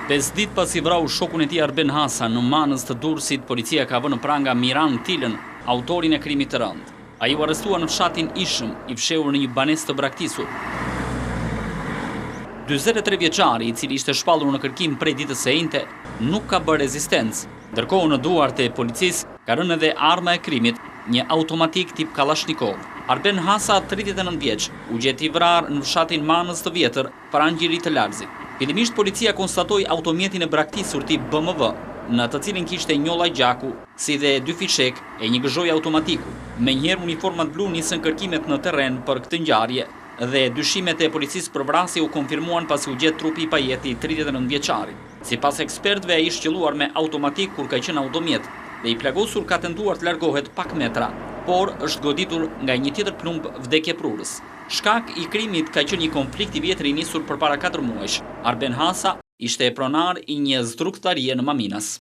5 ditë pas i vrau shokun e tij Arben Hasa në Manës të Durrësit, policia ka vënë në pranga Miran Tilën, autorin e krimit të rënd. Ai u arrestua në fshatin Ishëm, i fshehur në një banesë të braktisur. 43 vjeçari, i cili ishte shpallur në kërkim prej ditës së njëjte, nuk ka bërë rezistencë. Ndërkohë në duart e policisë ka rënë edhe arma e krimit, një automatik tip Kalashnikov. Arben Hasa, 39 vjeç, u gjeti vrarë në fshatin Manës të Vjetër, pranë Gjirit të Larzit. Fillimisht policia konstatoi automjetin e braktisur tip BMW, në të cilin kishte një lloj gjaku, si dhe 2 fishek e një gëzhoj automatiku. Menjëherë uniformat blu nisën kërkimet në terren për këtë ngjarje dhe dyshimet e policisë për vrasje u konfirmuan pasi u gjet trupi i pajetit 39 vjeçarit. Sipas ekspertëve, ai ishte qelluar me automatik kur ka qenë automjet dhe i plagosur ka tentuar të largohet pak metra, por është goditur nga një tjetër plumb vdekje prurës. Shkak i krimit ka qenë një konflikt i vjetër i nisur përpara 4 muajsh. Arben Hasa ishte pronar i një zdrugtarie në Maminas.